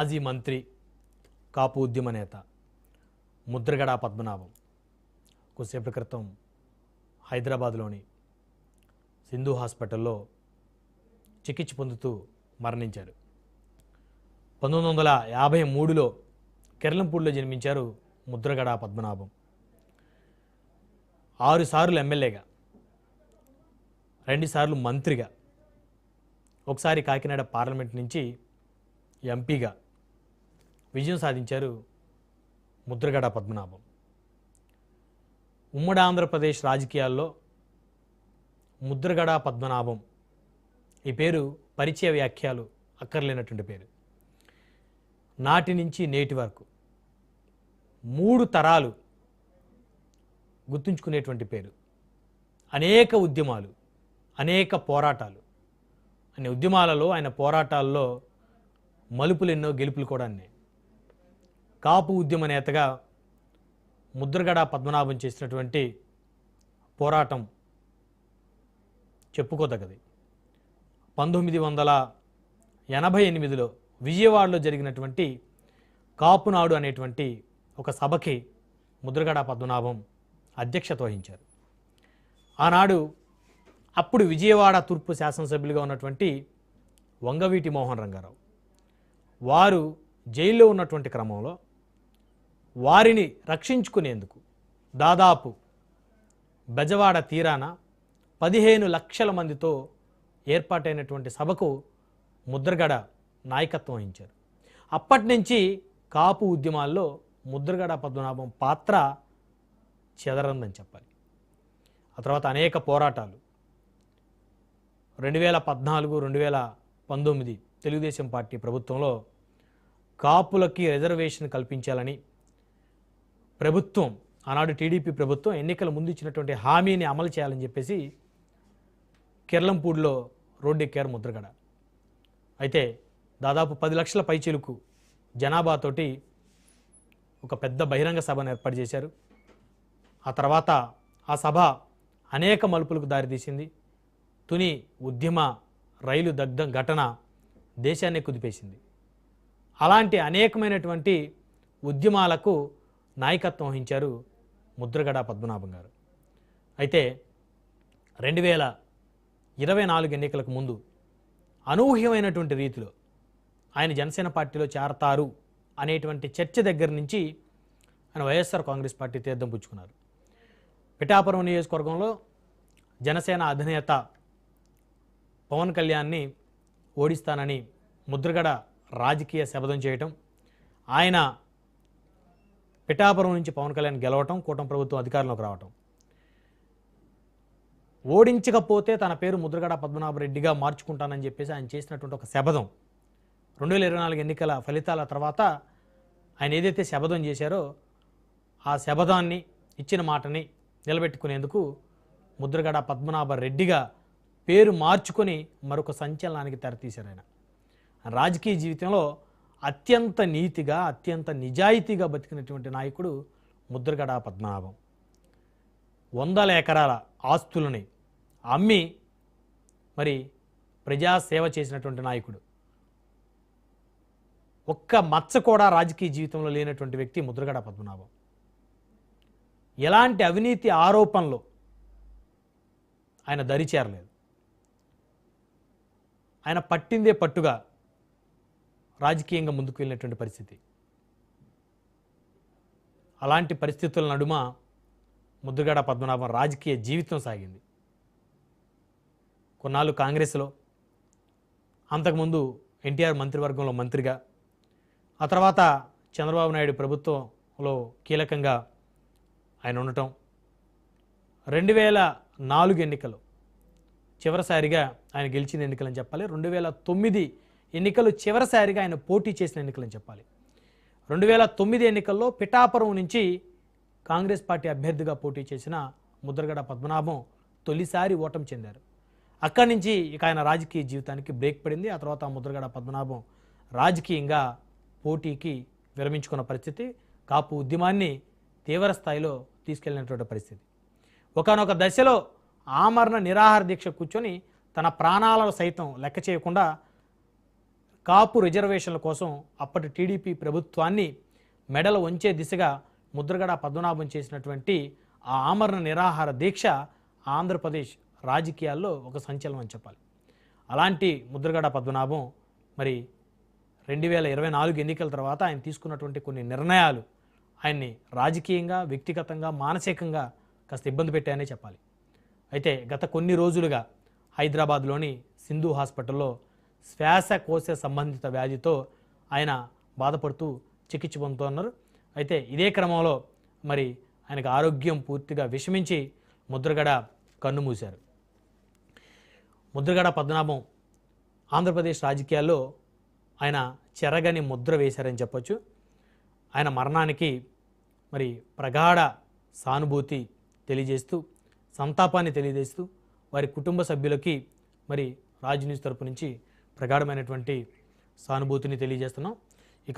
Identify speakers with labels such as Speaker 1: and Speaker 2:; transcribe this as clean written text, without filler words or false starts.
Speaker 1: మాజీ మంత్రి కాపు ఉద్యమ నేత ముద్రగడ పద్మనాభం కొద్దిసేపటి క్రితం హైదరాబాద్లోని సింధు హాస్పిటల్లో చికిత్స పొందుతూ మరణించారు. 1953లో కిర్లంపూడిలో జన్మించారు ముద్రగడ పద్మనాభం. 6 సార్లు ఎమ్మెల్యేగా, 2 సార్లు మంత్రిగా, ఒకసారి కాకినాడ పార్లమెంట్ నుంచి ఎంపీగా విజయం సాధించారు ముద్రగడ పద్మనాభం. ఉమ్మడి ఆంధ్రప్రదేశ్ రాజకీయాల్లో ముద్రగడ పద్మనాభం ఈ పేరు పరిచయ వ్యాఖ్యలు అక్కర్లేనటువంటి పేరు. నాటి నుంచి నేటి వరకు 3 తరాలు గుర్తుంచుకునేటువంటి పేరు. అనేక ఉద్యమాలు, అనేక పోరాటాలు, అనే ఉద్యమాలలో ఆయన పోరాటాల్లో మలుపులు ఎన్నో, గెలుపులు కూడా అన్నీ. కాపు ఉద్యమ నేతగా ముద్రగడ పద్మనాభం చేసినటువంటి పోరాటం చెప్పుకోదగ్గది. 1988లో విజయవాడలో జరిగినటువంటి కాపునాడు అనేటువంటి ఒక సభకి ముద్రగడ పద్మనాభం అధ్యక్షత వహించారు. ఆనాడు అప్పుడు విజయవాడ తూర్పు శాసనసభ్యులుగా ఉన్నటువంటి వంగవీటి మోహన్ రంగారావు వారు జైల్లో ఉన్నటువంటి క్రమంలో వారిని రక్షించుకునేందుకు దాదాపు బెజవాడ తీరాన 15 లక్షల మందితో ఏర్పాటైనటువంటి సభకు ముద్రగడ నాయకత్వం వహించారు. అప్పటి నుంచి కాపు ఉద్యమాల్లో ముద్రగడ పద్మనాభం పాత్ర చెదరందని చెప్పాలి. ఆ తర్వాత అనేక పోరాటాలు. 2014-2019 తెలుగుదేశం పార్టీ ప్రభుత్వంలో కాపులకి రిజర్వేషన్ కల్పించాలని ప్రభుత్వం, ఆనాడు టీడీపీ ప్రభుత్వం ఎన్నికల ముందు ఇచ్చినటువంటి హామీని అమలు చేయాలని చెప్పేసి కిర్లంపూడిలో రోడ్డెక్కారు ముద్రగడ. అయితే దాదాపు 10 లక్షల పైచిలుకు జనాభాతోటి ఒక పెద్ద బహిరంగ సభను ఏర్పాటు చేశారు. ఆ తర్వాత ఆ సభ అనేక మలుపులకు దారితీసింది. తుని ఉద్యమ రైలు దగ్ధం ఘటన దేశాన్ని కుదిపేసింది. అలాంటి అనేకమైనటువంటి ఉద్యమాలకు నాయకత్వం వహించారు ముద్రగడ పద్మనాభం గారు. అయితే 2024 ఎన్నికలకు ముందు అనూహ్యమైనటువంటి రీతిలో ఆయన జనసేన పార్టీలో చేరతారు అనేటువంటి చర్చ దగ్గర నుంచి ఆయన వైఎస్ఆర్ కాంగ్రెస్ పార్టీ తీర్థం పుచ్చుకున్నారు. పిఠాపురం నియోజకవర్గంలో జనసేన అధినేత పవన్ కళ్యాణ్ని ఓడిస్తానని ముద్రగడ రాజకీయ శపథం చేయటం, ఆయన పిఠాపురం నుంచి పవన్ కళ్యాణ్ గెలవటం, కూటమి ప్రభుత్వం అధికారంలోకి రావటం, ఓడించకపోతే తన పేరు ముద్రగడ పద్మనాభరెడ్డిగా మార్చుకుంటానని చెప్పేసి ఆయన చేసినటువంటి ఒక శపథం 2024 ఎన్నికల ఫలితాల తర్వాత ఆయన ఏదైతే శపథం చేశారో ఆ శపథాన్ని, ఇచ్చిన మాటని నిలబెట్టుకునేందుకు ముద్రగడ పద్మనాభరెడ్డిగా పేరు మార్చుకొని మరొక సంచలనానికి తెరతీశారు. ఆయన రాజకీయ జీవితంలో అత్యంత నీతిగా, అత్యంత నిజాయితీగా బతికినటువంటి నాయకుడు ముద్రగడ పద్మనాభం. 100 ఎకరాల ఆస్తులని అమ్మి మరి ప్రజాసేవ చేసినటువంటి నాయకుడు. ఒక్క మచ్చ కూడా రాజకీయ జీవితంలో లేనటువంటి వ్యక్తి ముద్రగడ పద్మనాభం. ఎలాంటి అవినీతి ఆరోపణలు ఆయన దరిచేరలేదు. ఆయన పట్టిందే పట్టుగా రాజకీయంగా ముందుకు వెళ్ళినటువంటి పరిస్థితి. అలాంటి పరిస్థితుల నడుమ ముద్రగడ పద్మనాభం రాజకీయ జీవితం సాగింది. కొన్నాళ్ళు కాంగ్రెస్లో, అంతకుముందు ఎన్టీఆర్ మంత్రివర్గంలో మంత్రిగా, ఆ తర్వాత చంద్రబాబు నాయుడు ప్రభుత్వంలో కీలకంగా ఆయన ఉండటం, 2004 ఎన్నికలు చివరిసారిగా ఆయన గెలిచిన ఎన్నికలని చెప్పాలి. 2009 ఎన్నికలు చివరిసారిగా ఆయన పోటీ చేసిన ఎన్నికలని చెప్పాలి. 2009 ఎన్నికల్లో పిఠాపురం నుంచి కాంగ్రెస్ పార్టీ అభ్యర్థిగా పోటీ చేసిన ముద్రగడ పద్మనాభం తొలిసారి ఓటమి చెందారు. అక్కడి నుంచి ఇక ఆయన రాజకీయ జీవితానికి బ్రేక్ పడింది. ఆ తర్వాత ముద్రగడ పద్మనాభం రాజకీయంగా పోటీకి విరమించుకున్న పరిస్థితి, కాపు ఉద్యమాన్ని తీవ్ర స్థాయిలో తీసుకెళ్లినటువంటి పరిస్థితి. ఒకానొక దశలో ఆమరణ నిరాహార దీక్ష కూర్చొని తన ప్రాణాలను సైతం లెక్క చేయకుండా కాపు రిజర్వేషన్ల కోసం అప్పటి టీడీపీ ప్రభుత్వాన్ని మెడలు వంచే దిశగా ముద్రగడ పద్మనాభం చేసినటువంటి ఆ ఆమరణ నిరాహార దీక్ష ఆంధ్రప్రదేశ్ రాజకీయాల్లో ఒక సంచలనం అని చెప్పాలి. అలాంటి ముద్రగడ పద్మనాభం మరి 2024 ఎన్నికల తర్వాత ఆయన తీసుకున్నటువంటి కొన్ని నిర్ణయాలు ఆయన్ని రాజకీయంగా, వ్యక్తిగతంగా, మానసికంగా కాస్త ఇబ్బంది పెట్టాయనే చెప్పాలి. అయితే గత కొన్ని రోజులుగా హైదరాబాద్లోని సింధు హాస్పిటల్లో శ్వాసకోశ సంబంధిత వ్యాధితో ఆయన బాధపడుతూ చికిత్స పొందుతున్నారు. అయితే ఇదే క్రమంలో మరి ఆయనకు ఆరోగ్యం పూర్తిగా విషమించి ముద్రగడ కన్నుమూశారు. ముద్రగడ పద్మనాభం ఆంధ్రప్రదేశ్ రాజకీయాల్లో ఆయన చెరగని ముద్ర వేశారని చెప్పొచ్చు. ఆయన మరణానికి మరి ప్రగాఢ సానుభూతి తెలియజేస్తూ, సంతాపాన్ని తెలియజేస్తూ వారి కుటుంబ సభ్యులకి మరి రాజ్ న్యూస్ తరపు నుంచి ప్రగాఢమైనటువంటి సానుభూతిని తెలియజేస్తున్నాం.